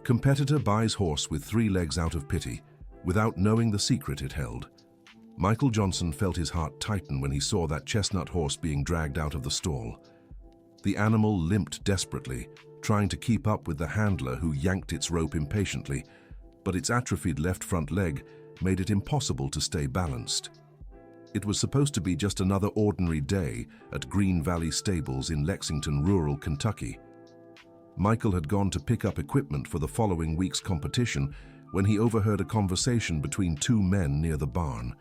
Competitor buys horse with 3 legs out of pity, without knowing the secret it held. Michael Johnson felt his heart tighten when he saw that chestnut horse being dragged out of the stall. The animal limped desperately, trying to keep up with the handler who yanked its rope impatiently, but its atrophied left front leg made it impossible to stay balanced. It was supposed to be just another ordinary day at Green Valley Stables in Lexington, rural Kentucky. Michael had gone to pick up equipment for the following week's competition when he overheard a conversation between 2 men near the barn.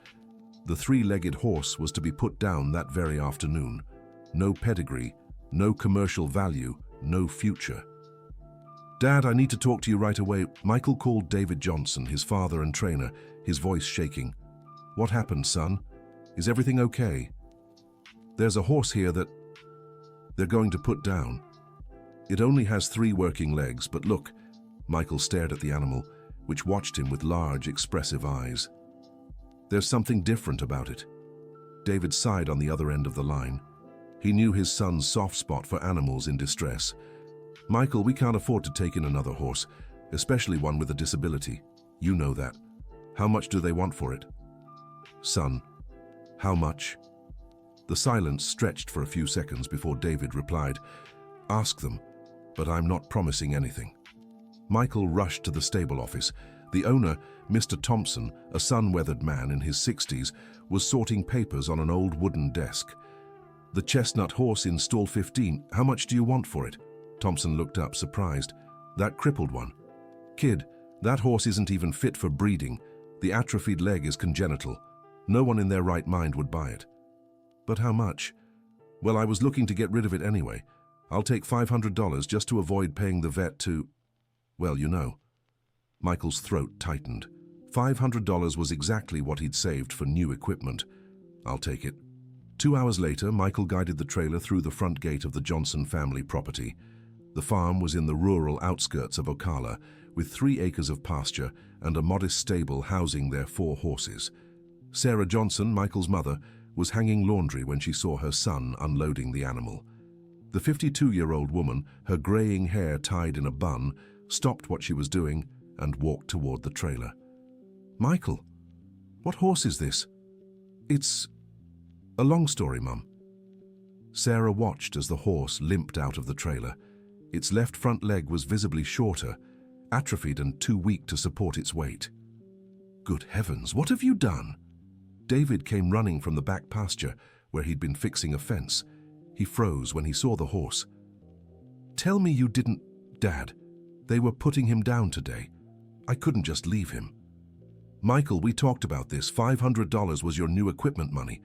The 3-legged horse was to be put down that very afternoon. No pedigree, no commercial value, no future. "Dad, I need to talk to you right away." Michael called David Johnson, his father and trainer, his voice shaking. "What happened, son? Is everything okay?" "There's a horse here that they're going to put down. It only has 3 working legs, but look." Michael stared at the animal, which watched him with large, expressive eyes. "There's something different about it." David sighed on the other end of the line. He knew his son's soft spot for animals in distress. "Michael, we can't afford to take in another horse, especially one with a disability. You know that. How much do they want for it?" "Son, how much?" The silence stretched for a few seconds before David replied, "Ask them, but I'm not promising anything." Michael rushed to the stable office. The owner, Mr. Thompson, a sun-weathered man in his 60s, was sorting papers on an old wooden desk. "The chestnut horse in stall 15, how much do you want for it?" Thompson looked up, surprised. "That crippled one?" "Kid, that horse isn't even fit for breeding. The atrophied leg is congenital. No one in their right mind would buy it." "But how much?" "Well, I was looking to get rid of it anyway. I'll take $500 just to avoid paying the vet to, well, you know." Michael's throat tightened. $500 was exactly what he'd saved for new equipment. "I'll take it." 2 hours later, Michael guided the trailer through the front gate of the Johnson family property. The farm was in the rural outskirts of Ocala, with 3 acres of pasture and a modest stable housing their 4 horses. Sarah Johnson, Michael's mother, was hanging laundry when she saw her son unloading the animal. The 52-year-old woman, her graying hair tied in a bun, stopped what she was doing and walked toward the trailer. "Michael, what horse is this?" "It's a long story, Mum." Sarah watched as the horse limped out of the trailer. Its left front leg was visibly shorter, atrophied and too weak to support its weight. "Good heavens, what have you done?" David came running from the back pasture where he'd been fixing a fence. He froze when he saw the horse. "Tell me you didn't..." "Dad, they were putting him down today. I couldn't just leave him." "Michael, we talked about this. $500 was your new equipment money."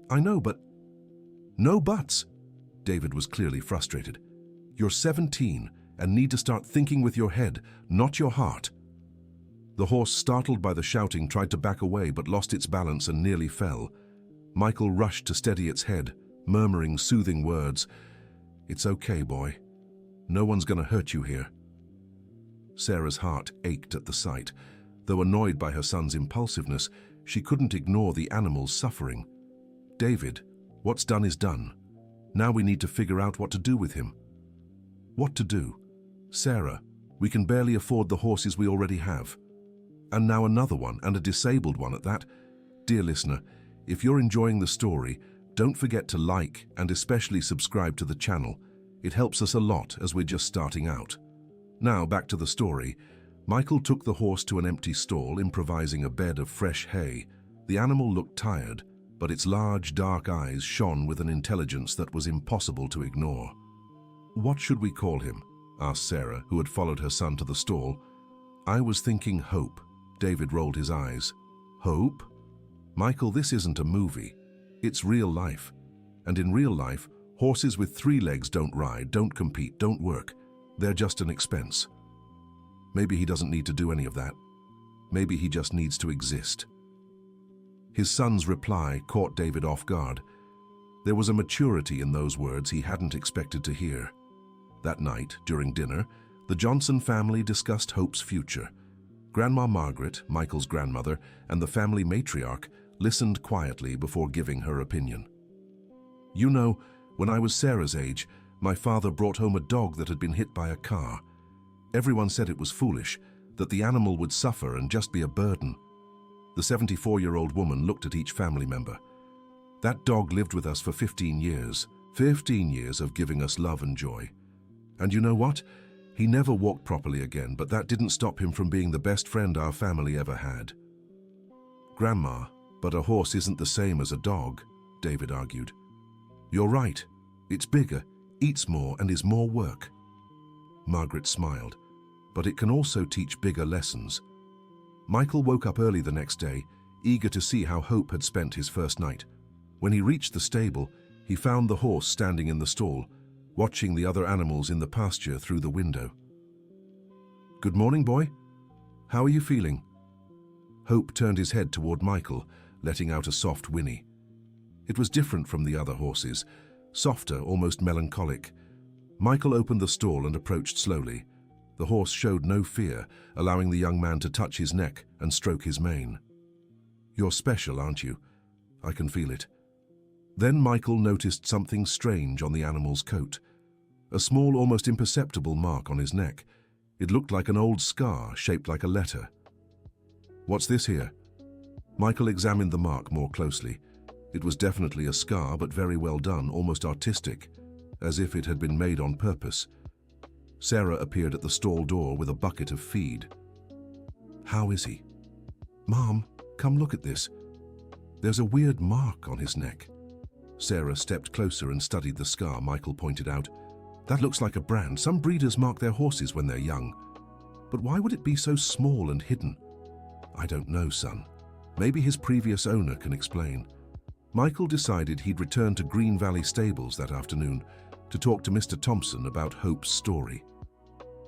"I know, but..." "No buts." David was clearly frustrated. "You're 17 and need to start thinking with your head, not your heart." The horse, startled by the shouting, tried to back away but lost its balance and nearly fell. Michael rushed to steady its head, murmuring soothing words. "It's okay, boy. No one's gonna hurt you here." Sarah's heart ached at the sight. Though annoyed by her son's impulsiveness, she couldn't ignore the animal's suffering. "David, what's done is done. Now we need to figure out what to do with him." "What to do?" "Sarah, we can barely afford the horses we already have. And now another one, and a disabled one at that." Dear listener, if you're enjoying the story, don't forget to like and especially subscribe to the channel. It helps us a lot as we're just starting out. Now back to the story. Michael took the horse to an empty stall, improvising a bed of fresh hay. The animal looked tired, but its large, dark eyes shone with an intelligence that was impossible to ignore. "What should we call him?" asked Sarah, who had followed her son to the stall. "I was thinking Hope." David rolled his eyes. "Hope? Michael, this isn't a movie. It's real life. And in real life, horses with 3 legs don't ride, don't compete, don't work. They're just an expense." Maybe he doesn't need to do any of that. Maybe he just needs to exist. His son's reply caught David off guard. There was a maturity in those words he hadn't expected to hear. That night, during dinner, the Johnson family discussed Hope's future. Grandma Margaret, Michael's grandmother, and the family matriarch listened quietly before giving her opinion. "You know, when I was Sarah's age, my father brought home a dog that had been hit by a car. Everyone said it was foolish, that the animal would suffer and just be a burden. The 74-year-old woman looked at each family member. That dog lived with us for 15 years. 15 years of giving us love and joy. And you know what? He never walked properly again, but that didn't stop him from being the best friend our family ever had. Grandma, but a horse isn't the same as a dog, David argued. You're right. It's bigger, eats more, and is more work. Margaret smiled. But it can also teach bigger lessons. Michael woke up early the next day, eager to see how Hope had spent his first night. When he reached the stable, he found the horse standing in the stall, watching the other animals in the pasture through the window. Good morning, boy. How are you feeling? Hope turned his head toward Michael, letting out a soft whinny. It was different from the other horses, softer, almost melancholic. Michael opened the stall and approached slowly. The horse showed no fear, allowing the young man to touch his neck and stroke his mane. You're special, aren't you? I can feel it. Then Michael noticed something strange on the animal's coat. A small, almost imperceptible mark on his neck. It looked like an old scar shaped like a letter. What's this here? Michael examined the mark more closely. It was definitely a scar, but very well done, almost artistic, as if it had been made on purpose. Sarah appeared at the stall door with a bucket of feed. How is he? Mom, come look at this. There's a weird mark on his neck. Sarah stepped closer and studied the scar Michael pointed out. That looks like a brand. Some breeders mark their horses when they're young. But why would it be so small and hidden? I don't know, son. Maybe his previous owner can explain. Michael decided he'd return to Green Valley Stables that afternoon to talk to Mr. Thompson about Hope's story.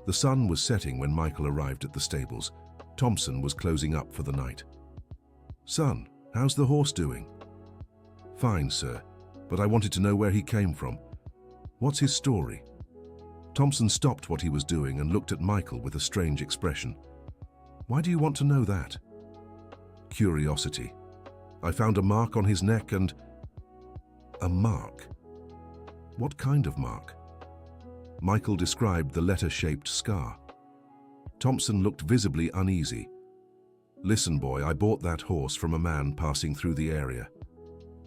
The sun was setting when Michael arrived at the stables. Thompson was closing up for the night. Son, how's the horse doing? Fine, sir, but I wanted to know where he came from. What's his story? Thompson stopped what he was doing and looked at Michael with a strange expression. Why do you want to know that? Curiosity. I found a mark on his neck and... A mark? What kind of mark? Michael described the letter-shaped scar. Thompson looked visibly uneasy. Listen, boy, I bought that horse from a man passing through the area.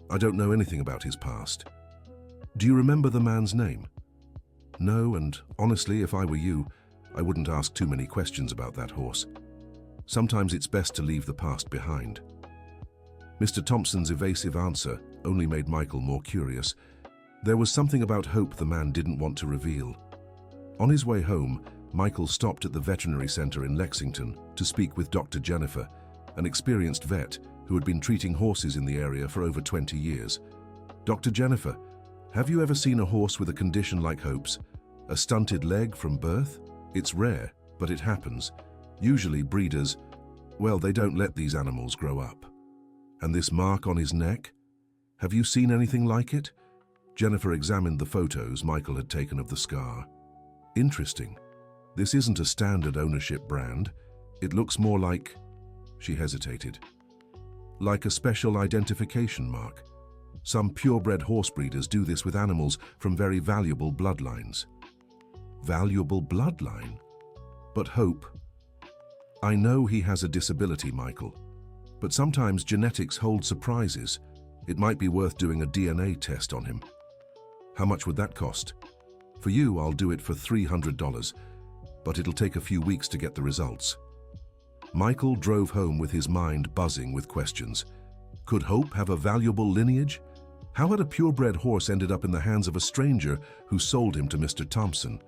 I don't know anything about his past. Do you remember the man's name? No, and honestly, if I were you, I wouldn't ask too many questions about that horse. Sometimes it's best to leave the past behind. Mr. Thompson's evasive answer only made Michael more curious. There was something about Hope the man didn't want to reveal. On his way home, Michael stopped at the veterinary center in Lexington to speak with Dr. Jennifer, an experienced vet who had been treating horses in the area for over 20 years. Dr. Jennifer, have you ever seen a horse with a condition like Hope's? A stunted leg from birth? It's rare, but it happens. Usually breeders, well, they don't let these animals grow up. And this mark on his neck? Have you seen anything like it? Jennifer examined the photos Michael had taken of the scar. Interesting. This isn't a standard ownership brand. It looks more like... She hesitated. Like a special identification mark. Some purebred horse breeders do this with animals from very valuable bloodlines. Valuable bloodline? But Hope... I know he has a disability, Michael, but sometimes genetics hold surprises. It might be worth doing a DNA test on him. How much would that cost? For you, I'll do it for $300, but it'll take a few weeks to get the results. Michael drove home with his mind buzzing with questions. Could Hope have a valuable lineage? How had a purebred horse ended up in the hands of a stranger who sold him to Mr. Thompson?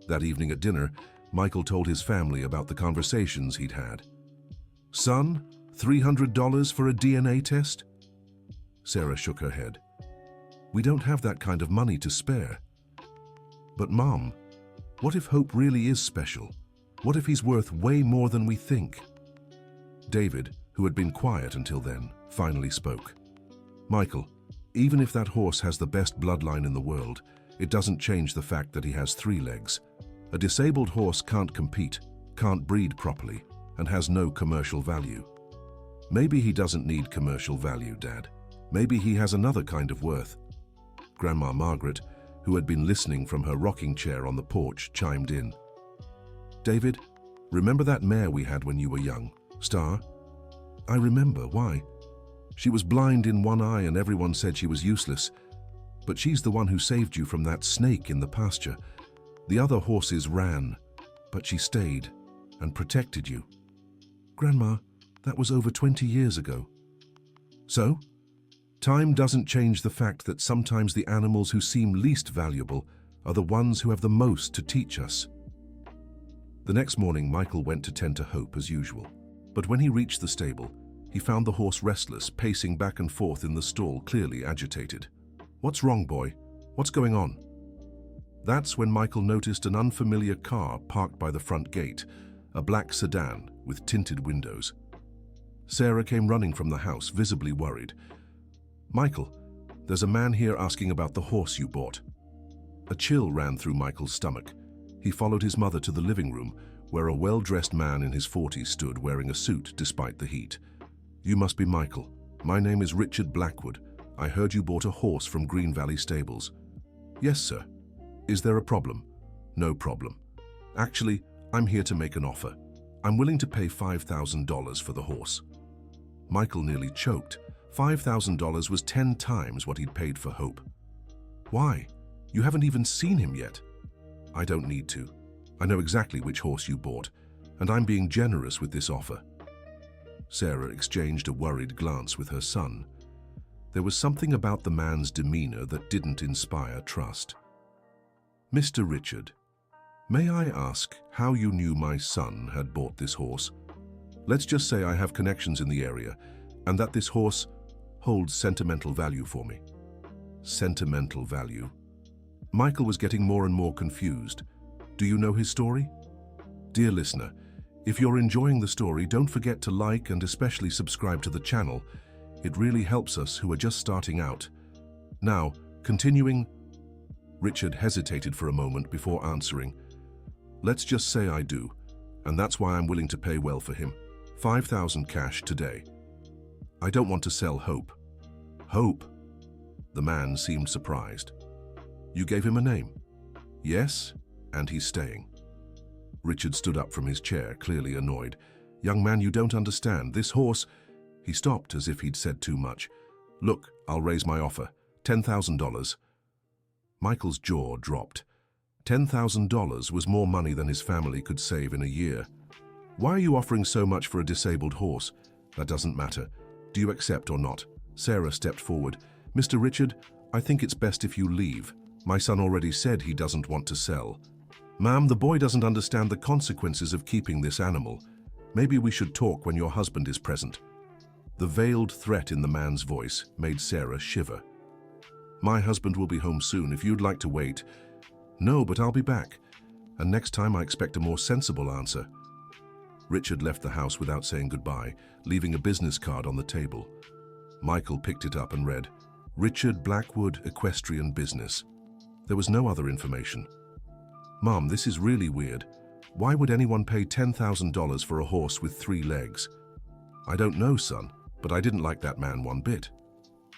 That evening at dinner, Michael told his family about the conversations he'd had. Son, $300 for a DNA test? Sarah shook her head. We don't have that kind of money to spare. But Mom, what if Hope really is special? What if he's worth way more than we think? David, who had been quiet until then, finally spoke. Michael, even if that horse has the best bloodline in the world, it doesn't change the fact that he has 3 legs. A disabled horse can't compete, can't breed properly, and has no commercial value. Maybe he doesn't need commercial value, Dad. Maybe he has another kind of worth. Grandma Margaret, who had been listening from her rocking chair on the porch, chimed in. David, remember that mare we had when you were young, Star? I remember. Why? She was blind in one eye and everyone said she was useless. But she's the one who saved you from that snake in the pasture. The other horses ran, but she stayed and protected you. Grandma, that was over 20 years ago. So? Time doesn't change the fact that sometimes the animals who seem least valuable are the ones who have the most to teach us. The next morning, Michael went to tend to Hope as usual. But when he reached the stable, he found the horse restless, pacing back and forth in the stall, clearly agitated. What's wrong, boy? What's going on? That's when Michael noticed an unfamiliar car parked by the front gate, a black sedan with tinted windows. Sarah came running from the house, visibly worried. Michael, there's a man here asking about the horse you bought. A chill ran through Michael's stomach. He followed his mother to the living room, where a well-dressed man in his 40s stood wearing a suit despite the heat. You must be Michael. My name is Richard Blackwood. I heard you bought a horse from Green Valley Stables. Yes, sir. Is there a problem? No problem. Actually, I'm here to make an offer. I'm willing to pay $5,000 for the horse. Michael nearly choked. $5,000 was 10 times what he'd paid for Hope. Why? You haven't even seen him yet. I don't need to. I know exactly which horse you bought, and I'm being generous with this offer. Sarah exchanged a worried glance with her son. There was something about the man's demeanor that didn't inspire trust. Mr. Richard, may I ask how you knew my son had bought this horse? Let's just say I have connections in the area, and that this horse holds sentimental value for me. Sentimental value? Michael was getting more and more confused. Do you know his story? Dear listener, if you're enjoying the story, don't forget to like and especially subscribe to the channel. It really helps us who are just starting out. Now, continuing. Richard hesitated for a moment before answering. Let's just say I do, and that's why I'm willing to pay well for him. $5,000 cash today. I don't want to sell Hope. Hope? The man seemed surprised. You gave him a name? Yes, and he's staying. Richard stood up from his chair, clearly annoyed. Young man, you don't understand. This horse... He stopped as if he'd said too much. Look, I'll raise my offer. $10,000. Michael's jaw dropped. $10,000 was more money than his family could save in a year. Why are you offering so much for a disabled horse? That doesn't matter. Do you accept or not? Sarah stepped forward. Mr. Richard, I think it's best if you leave. My son already said he doesn't want to sell. Ma'am, the boy doesn't understand the consequences of keeping this animal. Maybe we should talk when your husband is present. The veiled threat in the man's voice made Sarah shiver. My husband will be home soon if you'd like to wait. No, but I'll be back. And next time I expect a more sensible answer. Richard left the house without saying goodbye, leaving a business card on the table. Michael picked it up and read, Richard Blackwood, Equestrian Business. There was no other information. Mom, this is really weird. Why would anyone pay $10,000 for a horse with 3 legs? I don't know, son, but I didn't like that man one bit.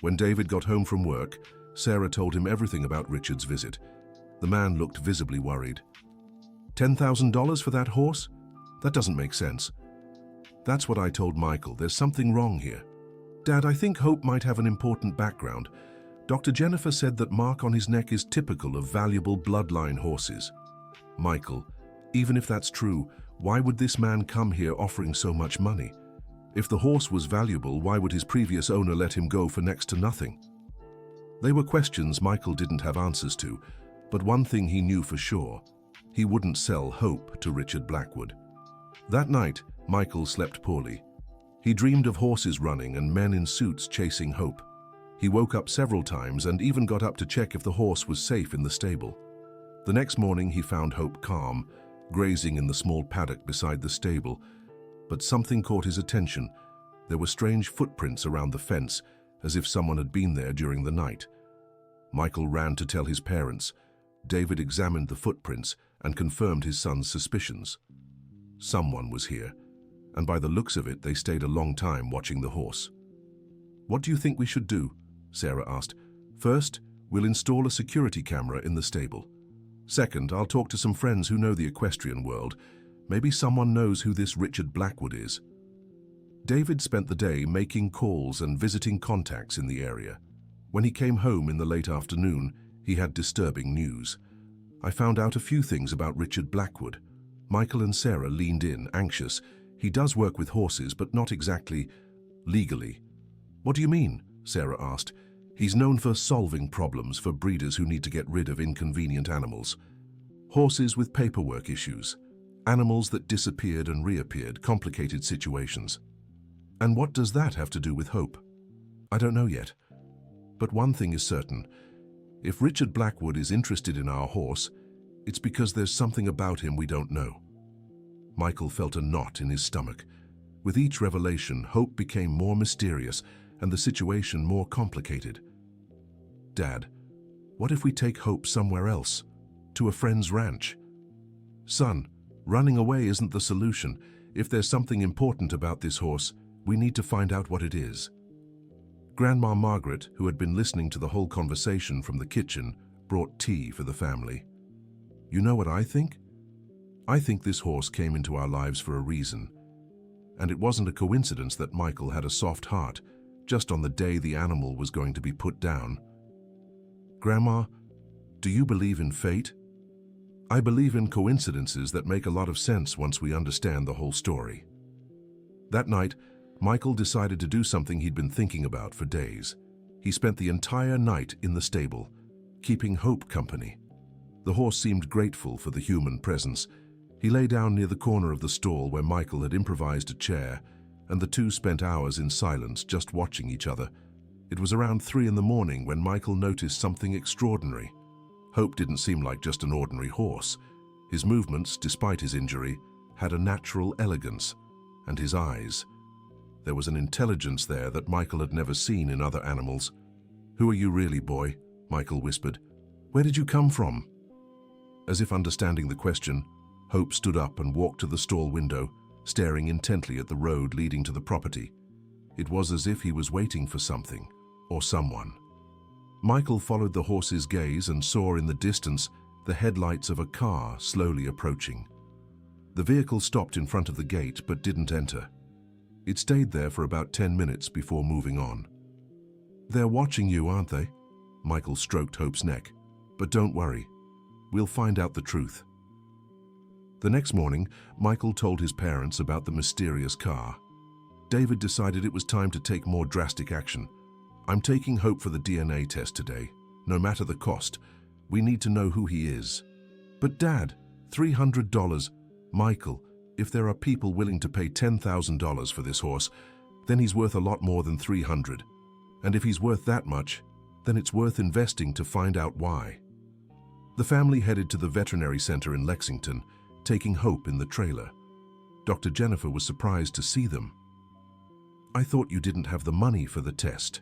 When David got home from work, Sarah told him everything about Richard's visit. The man looked visibly worried. $10,000 for that horse? That doesn't make sense. That's what I told Michael. There's something wrong here. Dad, I think Hope might have an important background. Dr. Jennifer said that mark on his neck is typical of valuable bloodline horses. Michael, even if that's true, why would this man come here offering so much money? If the horse was valuable, why would his previous owner let him go for next to nothing? They were questions Michael didn't have answers to, but one thing he knew for sure, he wouldn't sell Hope to Richard Blackwood. That night, Michael slept poorly. He dreamed of horses running and men in suits chasing Hope. He woke up several times and even got up to check if the horse was safe in the stable. The next morning he found Hope calm, grazing in the small paddock beside the stable, but something caught his attention. There were strange footprints around the fence, as if someone had been there during the night. Michael ran to tell his parents. David examined the footprints and confirmed his son's suspicions. Someone was here, and by the looks of it, they stayed a long time watching the horse. What do you think we should do? Sarah asked. First, we'll install a security camera in the stable. Second, I'll talk to some friends who know the equestrian world. Maybe someone knows who this Richard Blackwood is. David spent the day making calls and visiting contacts in the area. When he came home in the late afternoon, he had disturbing news. I found out a few things about Richard Blackwood. Michael and Sarah leaned in, anxious. He does work with horses, but not exactly legally. What do you mean? Sarah asked. He's known for solving problems for breeders who need to get rid of inconvenient animals. Horses with paperwork issues. Animals that disappeared and reappeared, complicated situations. And what does that have to do with Hope? I don't know yet. But one thing is certain. If Richard Blackwood is interested in our horse, it's because there's something about him we don't know. Michael felt a knot in his stomach. With each revelation, Hope became more mysterious and the situation more complicated. Dad, what if we take Hope somewhere else? To a friend's ranch? Son, running away isn't the solution. If there's something important about this horse, we need to find out what it is. Grandma Margaret, who had been listening to the whole conversation from the kitchen, brought tea for the family. You know what I think? I think this horse came into our lives for a reason. And it wasn't a coincidence that Michael had a soft heart just on the day the animal was going to be put down. Grandma, do you believe in fate? I believe in coincidences that make a lot of sense once we understand the whole story. That night, Michael decided to do something he'd been thinking about for days. He spent the entire night in the stable, keeping Hope company. The horse seemed grateful for the human presence. He lay down near the corner of the stall where Michael had improvised a chair, and the two spent hours in silence just watching each other. It was around 3 in the morning when Michael noticed something extraordinary. Hope didn't seem like just an ordinary horse. His movements, despite his injury, had a natural elegance, and his eyes. There was an intelligence there that Michael had never seen in other animals. "Who are you really, boy?" Michael whispered. "Where did you come from?" As if understanding the question, Hope stood up and walked to the stall window, staring intently at the road leading to the property. It was as if he was waiting for something, or someone. Michael followed the horse's gaze and saw in the distance the headlights of a car slowly approaching. The vehicle stopped in front of the gate but didn't enter. It stayed there for about 10 minutes before moving on. "They're watching you, aren't they?" Michael stroked Hope's neck. "But don't worry. We'll find out the truth." The next morning, Michael told his parents about the mysterious car. David decided it was time to take more drastic action. "I'm taking Hope for the DNA test today, no matter the cost. We need to know who he is." "But Dad, $300. Michael, if there are people willing to pay $10,000 for this horse, then he's worth a lot more than $300. And if he's worth that much, then it's worth investing to find out why." The family headed to the veterinary center in Lexington, taking Hope in the trailer. Dr. Jennifer was surprised to see them. "I thought you didn't have the money for the test."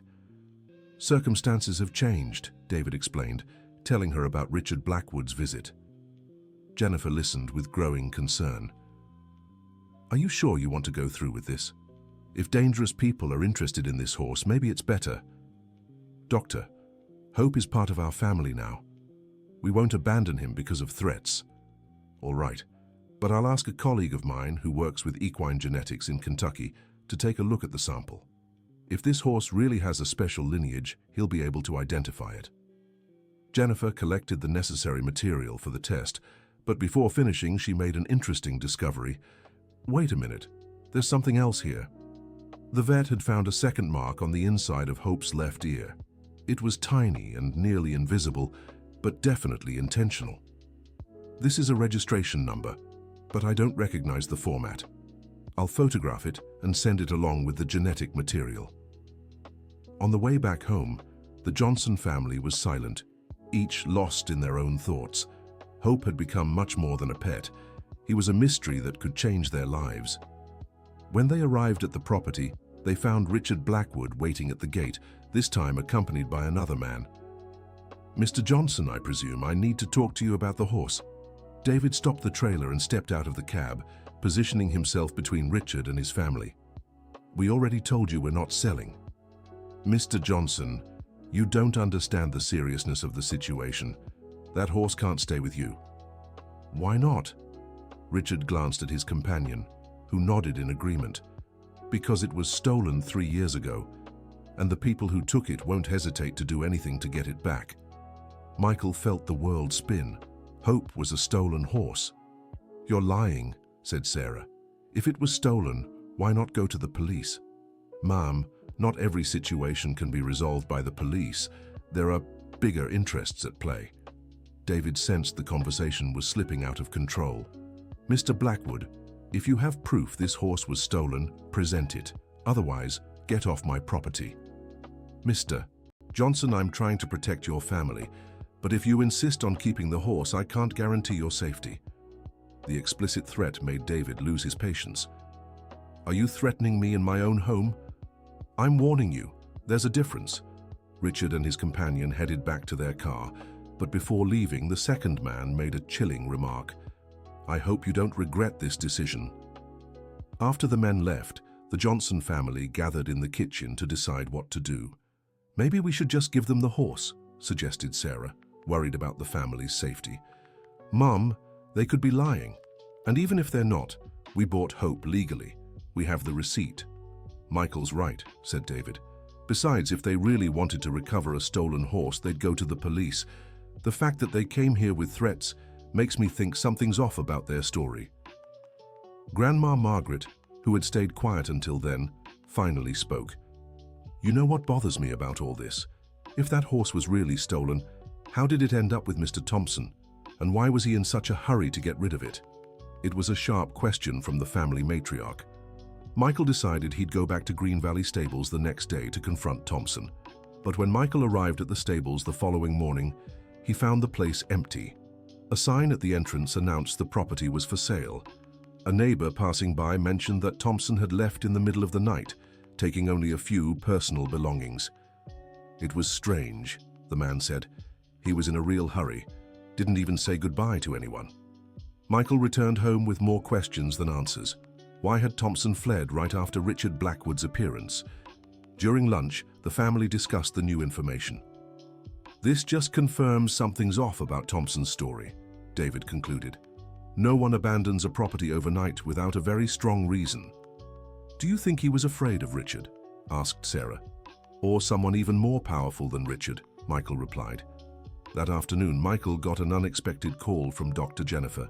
"Circumstances have changed," David explained, telling her about Richard Blackwood's visit. Jennifer listened with growing concern. "Are you sure you want to go through with this? If dangerous people are interested in this horse, maybe it's better." "Doctor, Hope is part of our family now. We won't abandon him because of threats." "All right, but I'll ask a colleague of mine who works with equine genetics in Kentucky to take a look at the sample. If this horse really has a special lineage, he'll be able to identify it." Jennifer collected the necessary material for the test, but before finishing, she made an interesting discovery. "Wait a minute, there's something else here." The vet had found a second mark on the inside of Hope's left ear. It was tiny and nearly invisible, but definitely intentional. "This is a registration number, but I don't recognize the format. I'll photograph it and send it along with the genetic material." On the way back home, the Johnson family was silent, each lost in their own thoughts. Hope had become much more than a pet. He was a mystery that could change their lives. When they arrived at the property, they found Richard Blackwood waiting at the gate, this time accompanied by another man. "Mr. Johnson, I presume. I need to talk to you about the horse." David stopped the trailer and stepped out of the cab, positioning himself between Richard and his family. "We already told you we're not selling." "Mr. Johnson, you don't understand the seriousness of the situation. That horse can't stay with you." "Why not?" Richard glanced at his companion, who nodded in agreement. Because it was stolen 3 years ago, and the people who took it won't hesitate to do anything to get it back. Michael felt the world spin. Hope was a stolen horse. "You're lying," said Sarah. "If it was stolen, why not go to the police?" "Ma'am, not every situation can be resolved by the police. There are bigger interests at play." David sensed the conversation was slipping out of control. "Mr. Blackwood, if you have proof this horse was stolen, present it. Otherwise, get off my property." "Mr. Johnson, I'm trying to protect your family, but if you insist on keeping the horse, I can't guarantee your safety." The explicit threat made David lose his patience. "Are you threatening me in my own home?" "I'm warning you. There's a difference." Richard and his companion headed back to their car, but before leaving, the second man made a chilling remark. "I hope you don't regret this decision." After the men left, the Johnson family gathered in the kitchen to decide what to do. "Maybe we should just give them the horse," suggested Sarah, worried about the family's safety. "Mom, they could be lying. And even if they're not, we bought Hope legally. We have the receipt." "Michael's right," said David. "Besides, if they really wanted to recover a stolen horse, they'd go to the police. The fact that they came here with threats makes me think something's off about their story." Grandma Margaret, who had stayed quiet until then, finally spoke. "You know what bothers me about all this? If that horse was really stolen, how did it end up with Mr. Thompson? And why was he in such a hurry to get rid of it?" It was a sharp question from the family matriarch. Michael decided he'd go back to Green Valley Stables the next day to confront Thompson. But when Michael arrived at the stables the following morning, he found the place empty. A sign at the entrance announced the property was for sale. A neighbor passing by mentioned that Thompson had left in the middle of the night, taking only a few personal belongings. "It was strange," the man said. "He was in a real hurry, didn't even say goodbye to anyone." Michael returned home with more questions than answers. Why had Thompson fled right after Richard Blackwood's appearance? During lunch, the family discussed the new information. "This just confirms something's off about Thompson's story," David concluded. "No one abandons a property overnight without a very strong reason." "Do you think he was afraid of Richard?" asked Sarah. "Or someone even more powerful than Richard," Michael replied. That afternoon, Michael got an unexpected call from Dr. Jennifer.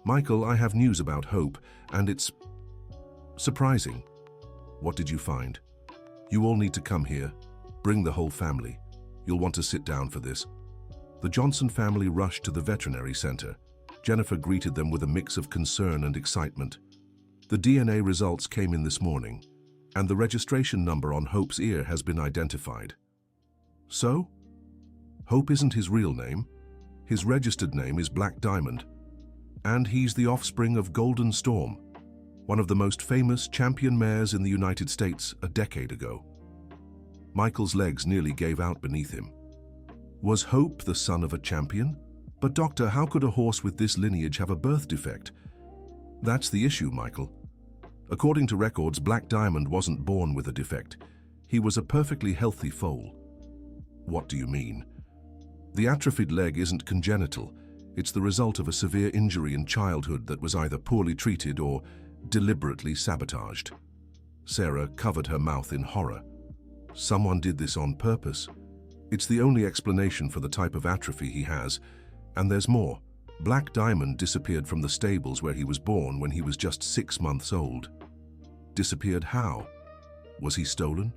"Michael, I have news about Hope, and it's surprising." "What did you find?" "You all need to come here. Bring the whole family. You'll want to sit down for this." The Johnson family rushed to the veterinary center. Jennifer greeted them with a mix of concern and excitement. "The DNA results came in this morning, and the registration number on Hope's ear has been identified." "So? Hope isn't his real name. His registered name is Black Diamond, and he's the offspring of Golden Storm, one of the most famous champion mares in the United States a decade ago." Michael's legs nearly gave out beneath him. Was Hope the son of a champion? "But doctor, how could a horse with this lineage have a birth defect?" "That's the issue, Michael. According to records, Black Diamond wasn't born with a defect. He was a perfectly healthy foal." "What do you mean?" "The atrophied leg isn't congenital. It's the result of a severe injury in childhood that was either poorly treated or deliberately sabotaged." Sarah covered her mouth in horror. "Someone did this on purpose. It's the only explanation for the type of atrophy he has. And there's more. Black Diamond disappeared from the stables where he was born when he was just 6 months old." "Disappeared how? Was he stolen?"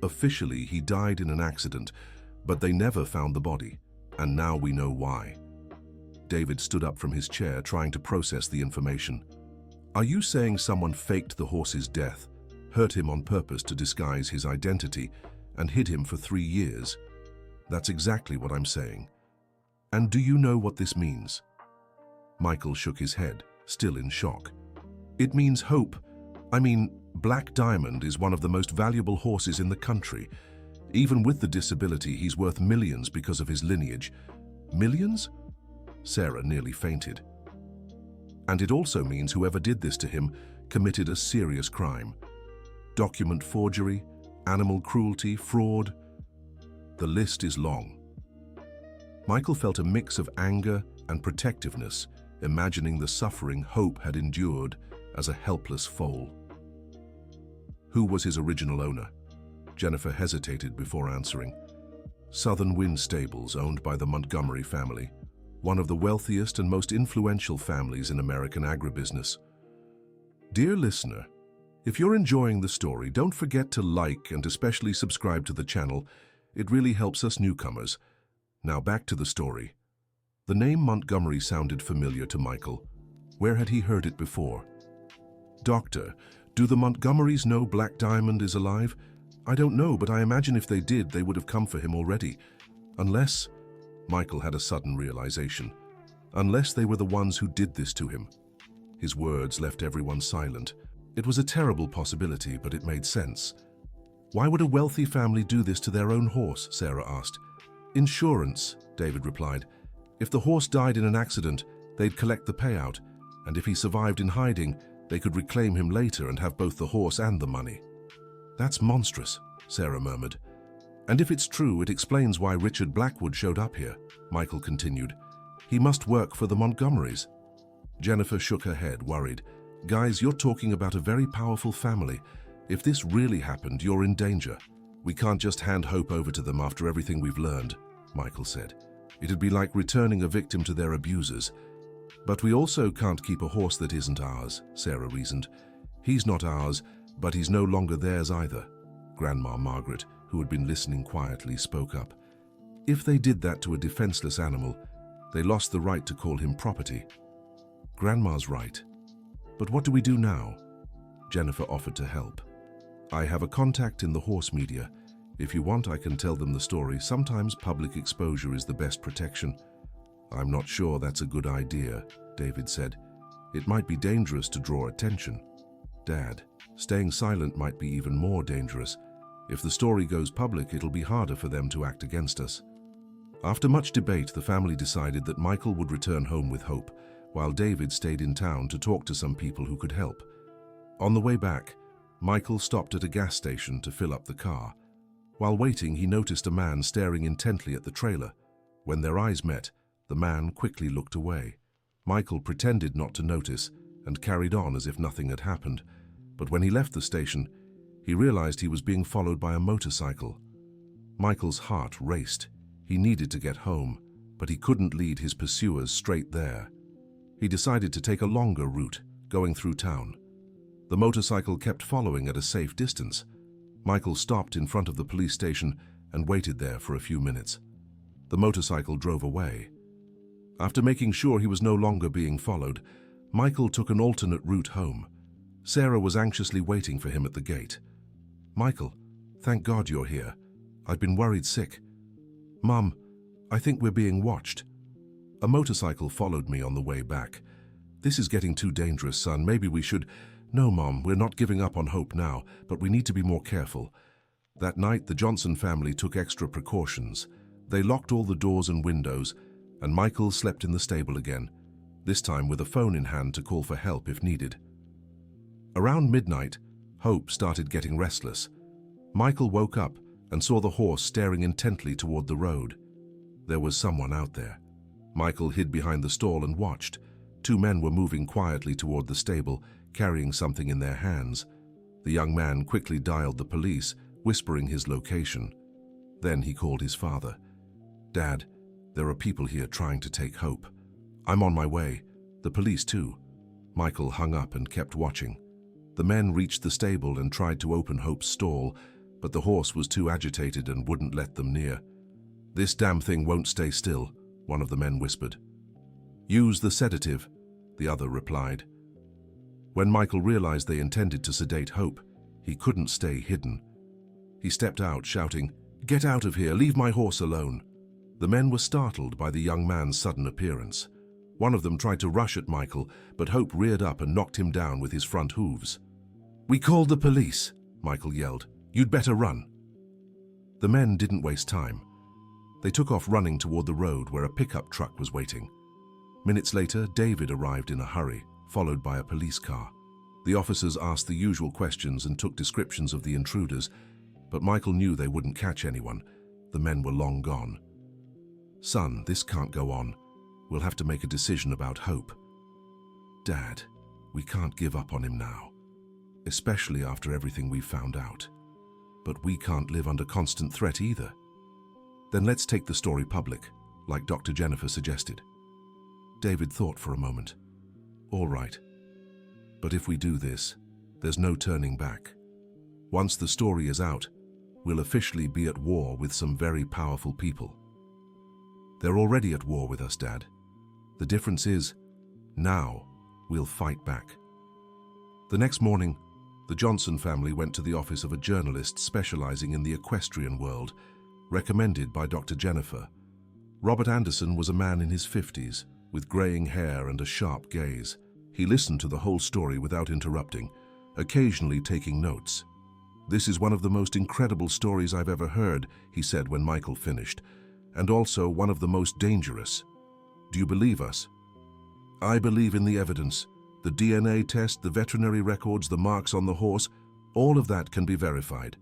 "Officially, he died in an accident, but they never found the body, and now we know why." David stood up from his chair, trying to process the information. "Are you saying someone faked the horse's death, hurt him on purpose to disguise his identity, and hid him for 3 years?" "That's exactly what I'm saying." "And do you know what this means?" Michael shook his head, still in shock. "It means Black Diamond is one of the most valuable horses in the country. Even with the disability, he's worth millions because of his lineage." "Millions?" Sarah nearly fainted. "And it also means whoever did this to him committed a serious crime. Document forgery, animal cruelty, fraud. The list is long." Michael felt a mix of anger and protectiveness imagining the suffering Hope had endured as a helpless foal. Who was his original owner? Jennifer hesitated before answering. Southern Wind Stables, owned by the Montgomery family, one of the wealthiest and most influential families in American agribusiness. Dear listener, if you're enjoying the story, don't forget to like and especially subscribe to the channel. It really helps us newcomers. Now back to the story. The name Montgomery sounded familiar to Michael. Where had he heard it before? Doctor, do the Montgomerys know Black Diamond is alive? I don't know, but I imagine if they did, they would have come for him already. Unless... Michael had a sudden realization. Unless they were the ones who did this to him. His words left everyone silent. It was a terrible possibility, but it made sense. Why would a wealthy family do this to their own horse? Sarah asked. Insurance, David replied. If the horse died in an accident, they'd collect the payout, and if he survived in hiding, they could reclaim him later and have both the horse and the money. That's monstrous, Sarah murmured. And if it's true, it explains why Richard Blackwood showed up here, Michael continued. He must work for the Montgomerys. Jennifer shook her head, worried. Guys, you're talking about a very powerful family. If this really happened, you're in danger. We can't just hand Hope over to them after everything we've learned, Michael said. It'd be like returning a victim to their abusers. But we also can't keep a horse that isn't ours, Sarah reasoned. He's not ours, but he's no longer theirs either. Grandma Margaret, who had been listening quietly, spoke up. If they did that to a defenseless animal, they lost the right to call him property. Grandma's right. But what do we do now? Jennifer offered to help. I have a contact in the horse media. If you want, I can tell them the story. Sometimes public exposure is the best protection. I'm not sure that's a good idea, David said. It might be dangerous to draw attention. Dad, staying silent might be even more dangerous. If the story goes public, it'll be harder for them to act against us. After much debate, the family decided that Michael would return home with Hope, while David stayed in town to talk to some people who could help. On the way back, Michael stopped at a gas station to fill up the car. While waiting, he noticed a man staring intently at the trailer. When their eyes met, the man quickly looked away. Michael pretended not to notice and carried on as if nothing had happened. But when he left the station, he realized he was being followed by a motorcycle. Michael's heart raced. He needed to get home, but he couldn't lead his pursuers straight there. He decided to take a longer route, going through town. The motorcycle kept following at a safe distance. Michael stopped in front of the police station and waited there for a few minutes. The motorcycle drove away. After making sure he was no longer being followed, Michael took an alternate route home. Sarah was anxiously waiting for him at the gate. Michael, thank God you're here. I've been worried sick. Mom, I think we're being watched. A motorcycle followed me on the way back. This is getting too dangerous, son. Maybe we should... No, Mom, we're not giving up on Hope now, but we need to be more careful. That night, the Johnson family took extra precautions. They locked all the doors and windows, and Michael slept in the stable again, this time with a phone in hand to call for help if needed. Around midnight, Hope started getting restless. Michael woke up and saw the horse staring intently toward the road. There was someone out there. Michael hid behind the stall and watched. Two men were moving quietly toward the stable, carrying something in their hands. The young man quickly dialed the police, whispering his location. Then he called his father. Dad, there are people here trying to take Hope. I'm on my way. The police too. Michael hung up and kept watching. The men reached the stable and tried to open Hope's stall, but the horse was too agitated and wouldn't let them near. This damn thing won't stay still, one of the men whispered. Use the sedative, the other replied. When Michael realized they intended to sedate Hope, he couldn't stay hidden. He stepped out, shouting, "Get out of here, leave my horse alone." The men were startled by the young man's sudden appearance. One of them tried to rush at Michael, but Hope reared up and knocked him down with his front hooves. "We called the police," Michael yelled. "You'd better run." The men didn't waste time. They took off running toward the road where a pickup truck was waiting. Minutes later, David arrived in a hurry, followed by a police car. The officers asked the usual questions and took descriptions of the intruders, but Michael knew they wouldn't catch anyone. The men were long gone. "Son, this can't go on. We'll have to make a decision about Hope," Dad, we can't give up on him now, especially after everything we've found out. But we can't live under constant threat either. Then let's take the story public, like Dr. Jennifer suggested. David thought for a moment. All right. But if we do this, there's no turning back. Once the story is out, we'll officially be at war with some very powerful people. They're already at war with us, Dad. The difference is, now we'll fight back. The next morning, the Johnson family went to the office of a journalist specializing in the equestrian world, recommended by Dr. Jennifer. Robert Anderson was a man in his 50s, with graying hair and a sharp gaze. He listened to the whole story without interrupting, occasionally taking notes. "This is one of the most incredible stories I've ever heard," he said when Michael finished, "and also one of the most dangerous. Do you believe us?" "I believe in the evidence. The DNA test, the veterinary records, the marks on the horse, all of that can be verified."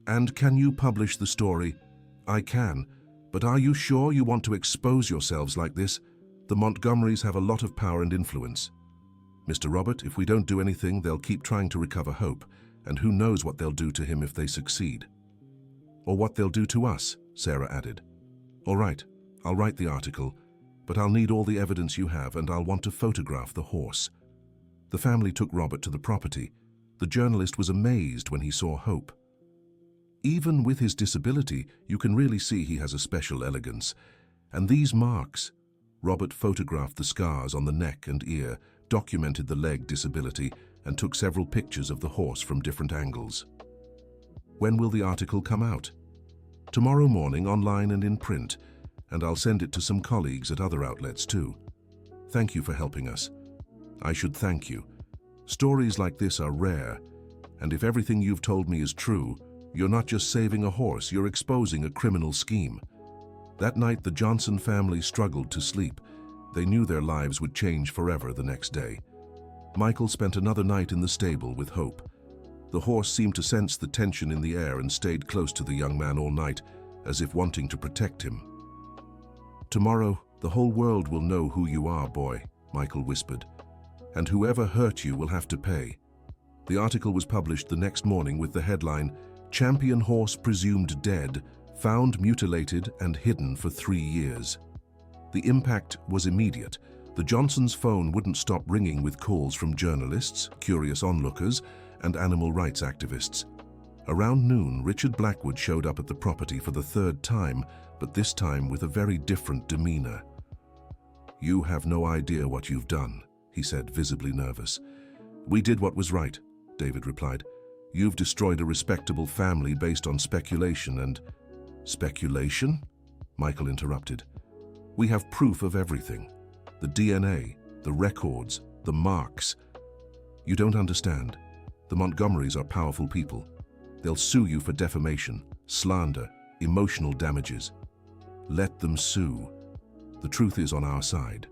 "And can you publish the story?" "I can, but are you sure you want to expose yourselves like this? The Montgomerys have a lot of power and influence." "Mr. Robert, if we don't do anything, they'll keep trying to recover Hope, and who knows what they'll do to him if they succeed." "Or what they'll do to us," Sarah added. "All right, I'll write the article, but I'll need all the evidence you have, and I'll want to photograph the horse." The family took Robert to the property. The journalist was amazed when he saw Hope. "Even with his disability, you can really see he has a special elegance. And these marks..." Robert photographed the scars on the neck and ear, documented the leg disability, and took several pictures of the horse from different angles. "When will the article come out?" "Tomorrow morning, online and in print, and I'll send it to some colleagues at other outlets too. Thank you for helping us." "I should thank you. Stories like this are rare, and if everything you've told me is true, you're not just saving a horse, you're exposing a criminal scheme." That night, the Johnson family struggled to sleep. They knew their lives would change forever the next day. Michael spent another night in the stable with Hope. The horse seemed to sense the tension in the air and stayed close to the young man all night, as if wanting to protect him. "Tomorrow, the whole world will know who you are, boy," Michael whispered. "And whoever hurt you will have to pay." The article was published the next morning with the headline, "Champion Horse Presumed Dead, Found Mutilated and Hidden for 3 years." The impact was immediate. The Johnsons' phone wouldn't stop ringing with calls from journalists, curious onlookers, and animal rights activists. Around noon, Richard Blackwood showed up at the property for the 3rd time, but this time with a very different demeanor. "You have no idea what you've done," he said, visibly nervous. "We did what was right," David replied. "You've destroyed a respectable family based on speculation and..." "Speculation?" Michael interrupted. "We have proof of everything. The DNA, the records, the marks. You don't understand. The Montgomerys are powerful people. They'll sue you for defamation, slander, emotional damages. Let them sue. The truth is on our side."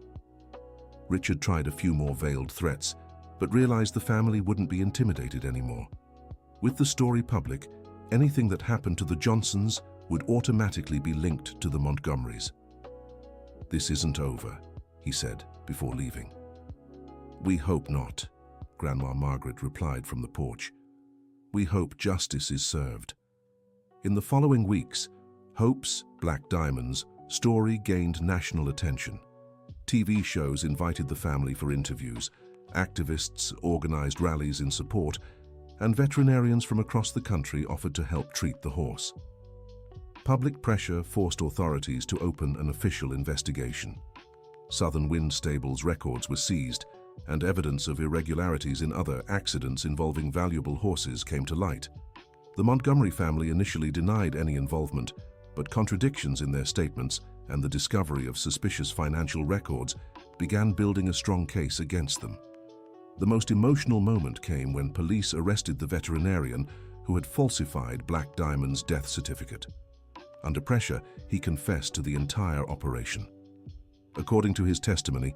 Richard tried a few more veiled threats, but realized the family wouldn't be intimidated anymore. With the story public, anything that happened to the Johnsons would automatically be linked to the Montgomerys. "This isn't over," he said before leaving. "We hope not," Grandma Margaret replied from the porch. "We hope justice is served." In the following weeks, Hope's Black Diamonds story gained national attention. TV shows invited the family for interviews, activists organized rallies in support, and veterinarians from across the country offered to help treat the horse. Public pressure forced authorities to open an official investigation. Southern Wind Stable's records were seized, and evidence of irregularities in other accidents involving valuable horses came to light. The Montgomery family initially denied any involvement, but contradictions in their statements and the discovery of suspicious financial records began building a strong case against them. The most emotional moment came when police arrested the veterinarian who had falsified Black Diamond's death certificate. Under pressure, he confessed to the entire operation. According to his testimony,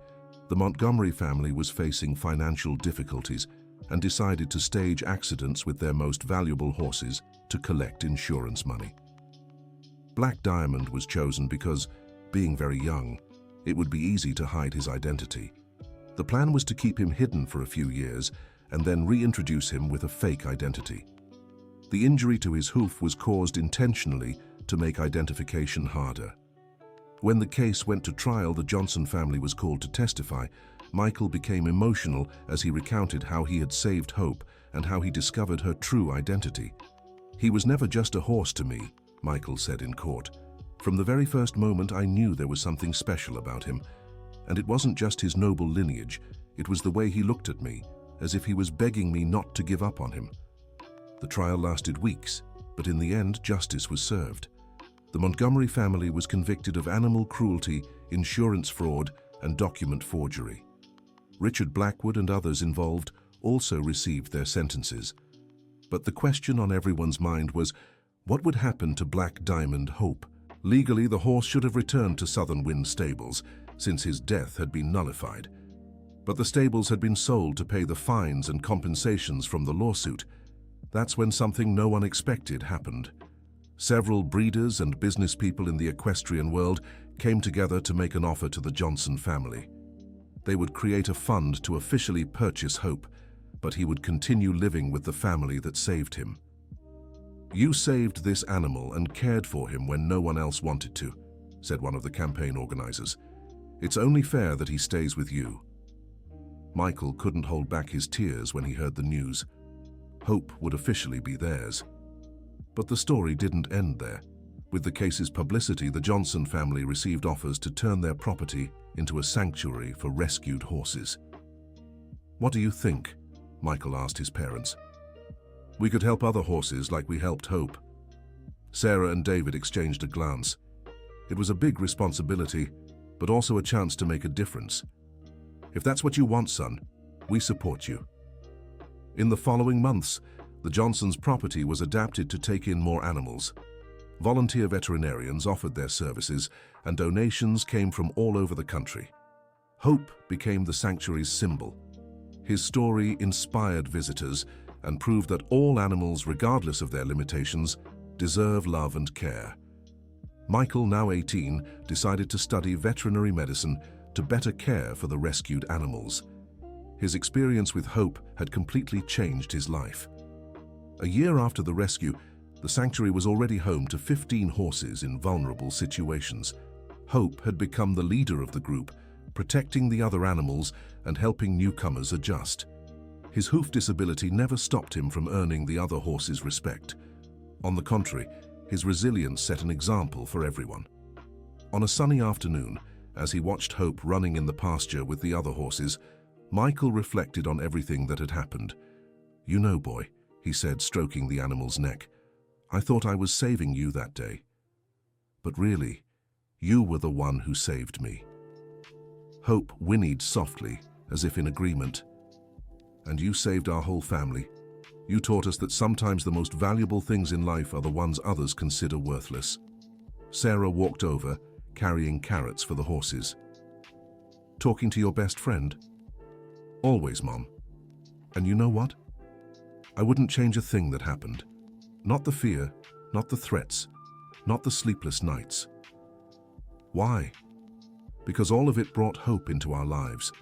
the Montgomery family was facing financial difficulties and decided to stage accidents with their most valuable horses to collect insurance money. Black Diamond was chosen because, being very young, it would be easy to hide his identity. The plan was to keep him hidden for a few years and then reintroduce him with a fake identity. The injury to his hoof was caused intentionally to make identification harder. When the case went to trial, the Johnson family was called to testify. Michael became emotional as he recounted how he had saved Hope and how he discovered her true identity. "He was never just a horse to me," Michael said in court. "From the very first moment I knew there was something special about him. And it wasn't just his noble lineage, it was the way he looked at me, as if he was begging me not to give up on him." The trial lasted weeks, but in the end justice was served. The Montgomery family was convicted of animal cruelty, insurance fraud, and document forgery. Richard Blackwood and others involved also received their sentences. But the question on everyone's mind was, what would happen to Black Diamond Hope? Legally, the horse should have returned to Southern Wind Stables, since his death had been nullified. But the stables had been sold to pay the fines and compensations from the lawsuit. That's when something no one expected happened. Several breeders and business people in the equestrian world came together to make an offer to the Johnson family. They would create a fund to officially purchase Hope, but he would continue living with the family that saved him. "You saved this animal and cared for him when no one else wanted to," said one of the campaign organizers. "It's only fair that he stays with you." Michael couldn't hold back his tears when he heard the news. Hope would officially be theirs. But the story didn't end there. With the case's publicity, the Johnson family received offers to turn their property into a sanctuary for rescued horses. "What do you think?" Michael asked his parents. "We could help other horses like we helped Hope." Sarah and David exchanged a glance. It was a big responsibility, but also a chance to make a difference. "If that's what you want, son, we support you." In the following months, the Johnsons' property was adapted to take in more animals. Volunteer veterinarians offered their services, and donations came from all over the country. Hope became the sanctuary's symbol. His story inspired visitors and proved that all animals, regardless of their limitations, deserve love and care. Michael, now 18, decided to study veterinary medicine to better care for the rescued animals. His experience with Hope had completely changed his life. A year after the rescue, the sanctuary was already home to 15 horses in vulnerable situations. Hope had become the leader of the group, protecting the other animals and helping newcomers adjust. His hoof disability never stopped him from earning the other horses' respect. On the contrary, his resilience set an example for everyone. On a sunny afternoon, as he watched Hope running in the pasture with the other horses, Michael reflected on everything that had happened. "You know, boy," he said, stroking the animal's neck, "I thought I was saving you that day. But really, you were the one who saved me." Hope whinnied softly, as if in agreement. "And you saved our whole family. You taught us that sometimes the most valuable things in life are the ones others consider worthless." Sarah walked over, carrying carrots for the horses. "Talking to your best friend?" "Always, Mom. And you know what? I wouldn't change a thing that happened. Not the fear, not the threats, not the sleepless nights." "Why?" "Because all of it brought hope into our lives,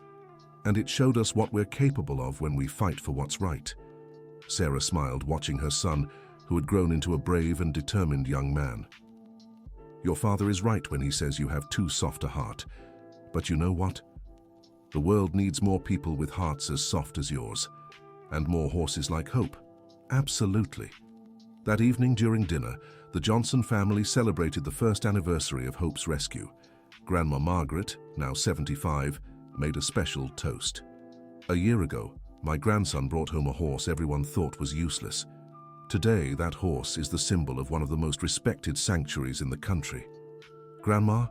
and it showed us what we're capable of when we fight for what's right." Sarah smiled, watching her son, who had grown into a brave and determined young man. "Your father is right when he says you have too soft a heart. But you know what? The world needs more people with hearts as soft as yours, and more horses like Hope." "Absolutely." That evening during dinner, the Johnson family celebrated the first anniversary of Hope's rescue. Grandma Margaret, now 75, made a special toast. "A year ago, my grandson brought home a horse everyone thought was useless. Today, that horse is the symbol of one of the most respected sanctuaries in the country." "Grandma,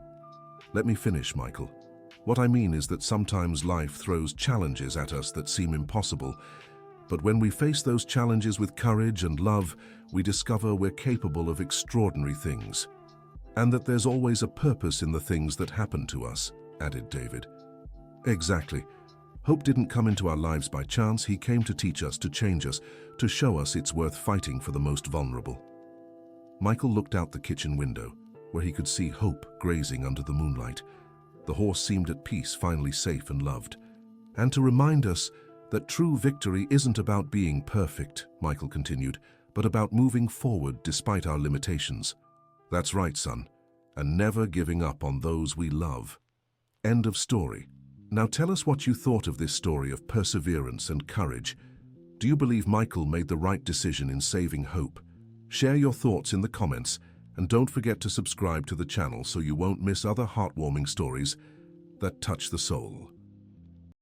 let me finish, Michael. What I mean is that sometimes life throws challenges at us that seem impossible, but when we face those challenges with courage and love, we discover we're capable of extraordinary things. And that there's always a purpose in the things that happen to us," added David. "Exactly. Hope didn't come into our lives by chance. He came to teach us, to change us, to show us it's worth fighting for the most vulnerable." Michael looked out the kitchen window, where he could see Hope grazing under the moonlight. The horse seemed at peace, finally safe and loved. And to remind us that true victory isn't about being perfect, Michael continued, but about moving forward despite our limitations. That's right, son, and never giving up on those we love. End of story. Now tell us what you thought of this story of perseverance and courage. Do you believe Michael made the right decision in saving Hope? Share your thoughts in the comments, and don't forget to subscribe to the channel so you won't miss other heartwarming stories that touch the soul.